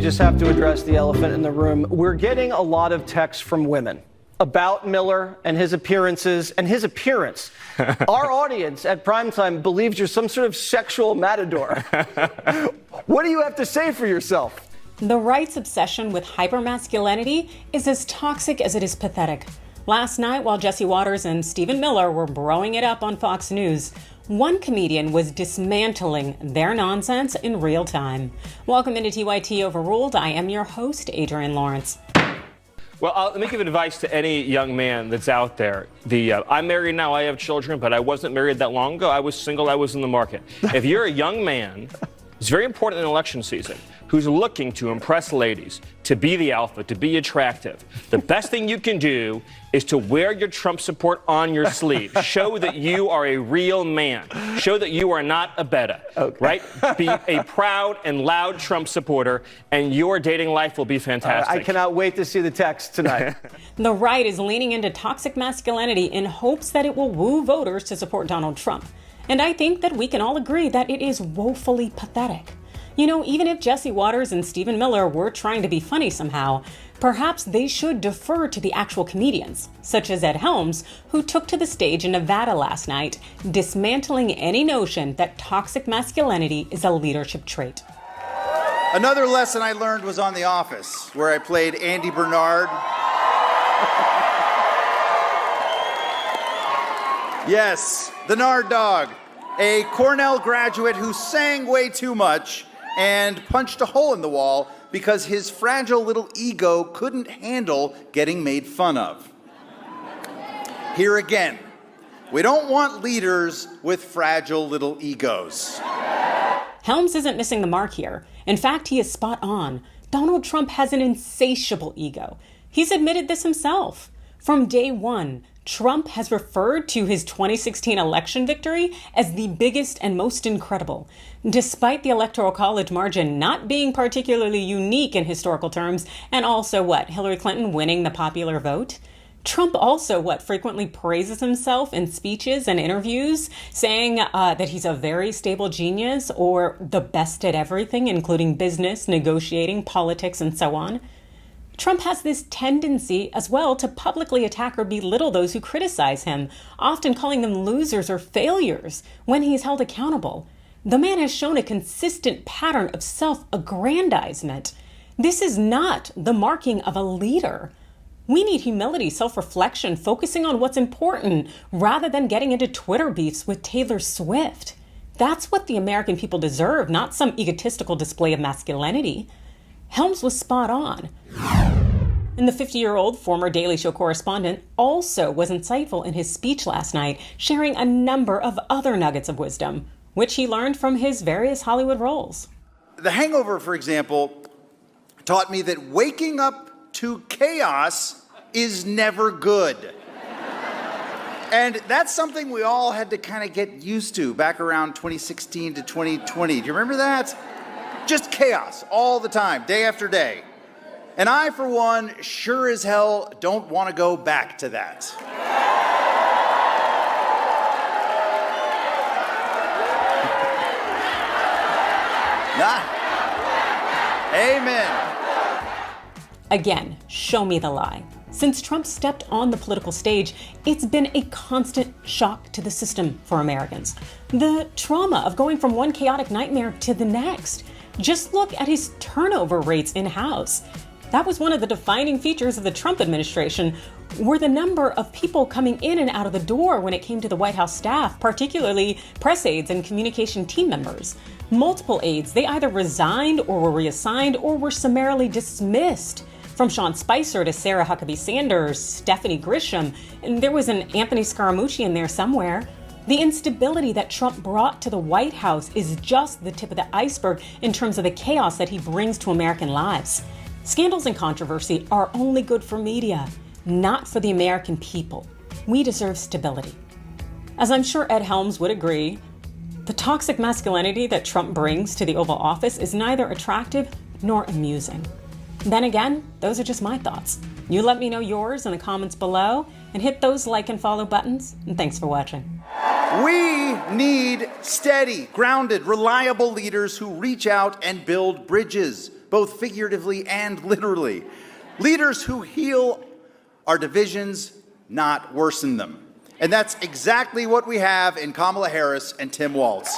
just have to address the elephant in the room. We're getting a lot of texts from women about Miller and his appearances and his appearance. Our audience at primetime believes you're some sort of sexual matador. What do you have to say for yourself? The right's obsession with hypermasculinity is as toxic as it is pathetic. Last night, while Jesse Watters and Stephen Miller were broing it up on Fox News, one comedian was dismantling their nonsense in real time. Welcome into TYT Overruled. I am your host, Adrien Lawrence. Well, let me give advice to any young man that's out there. I'm married now, I have children, but I wasn't married that long ago. I was single, I was in the market. If you're a young man, it's very important in election season, who's looking to impress ladies, to be the alpha, to be attractive. The best thing you can do is to wear your Trump support on your sleeve. Show that you are a real man. Show that you are not a beta, right? Be a proud and loud Trump supporter, and your dating life will be fantastic. I cannot wait to see the text tonight. The right is leaning into toxic masculinity in hopes that it will woo voters to support Donald Trump. And I think that we can all agree that it is woefully pathetic. You know, even if Jesse Watters and Stephen Miller were trying to be funny somehow, perhaps they should defer to the actual comedians, such as Ed Helms, who took to the stage in Nevada last night, dismantling any notion that toxic masculinity is a leadership trait. Another lesson I learned was on The Office, where I played Andy Bernard. Yes, the Nard Dog, a Cornell graduate who sang way too much and punched a hole in the wall because his fragile little ego couldn't handle getting made fun of. Here again, we don't want leaders with fragile little egos. Helms isn't missing the mark here. In fact, he is spot on. Donald Trump has an insatiable ego. He's admitted this himself. From day one, Trump has referred to his 2016 election victory as the biggest and most incredible. Despite the Electoral College margin not being particularly unique in historical terms, and also Hillary Clinton winning the popular vote? Trump also frequently praises himself in speeches and interviews, saying that he's a very stable genius or the best at everything, including business, negotiating, politics, and so on. Trump has this tendency as well to publicly attack or belittle those who criticize him, often calling them losers or failures when he's held accountable. The man has shown a consistent pattern of self-aggrandizement. This is not the marking of a leader. We need humility, self-reflection, focusing on what's important rather than getting into Twitter beefs with Taylor Swift. That's what the American people deserve, not some egotistical display of masculinity. Helms was spot on. And the 50-year-old former Daily Show correspondent also was insightful in his speech last night, sharing a number of other nuggets of wisdom, which he learned from his various Hollywood roles. The Hangover, for example, taught me that waking up to chaos is never good. And that's something we all had to kind of get used to back around 2016 to 2020. Do you remember that? Just chaos all the time, day after day. And I, for one, sure as hell don't want to go back to that. Amen. Again, show me the lie. Since Trump stepped on the political stage, it's been a constant shock to the system for Americans. The trauma of going from one chaotic nightmare to the next. Just look at his turnover rates in-house. That was one of the defining features of the Trump administration, were the number of people coming in and out of the door when it came to the White House staff, particularly press aides and communication team members. Multiple aides, they either resigned or were reassigned or were summarily dismissed. From Sean Spicer to Sarah Huckabee Sanders, Stephanie Grisham, and there was an Anthony Scaramucci in there somewhere. The instability that Trump brought to the White House is just the tip of the iceberg in terms of the chaos that he brings to American lives. Scandals and controversy are only good for media, not for the American people. We deserve stability. As I'm sure Ed Helms would agree, the toxic masculinity that Trump brings to the Oval Office is neither attractive nor amusing. Then again, those are just my thoughts. You let me know yours in the comments below and hit those like and follow buttons. And thanks for watching. We need steady, grounded, reliable leaders who reach out and build bridges. both figuratively and literally. Leaders who heal our divisions, not worsen them. And that's exactly what we have in Kamala Harris and Tim Walz.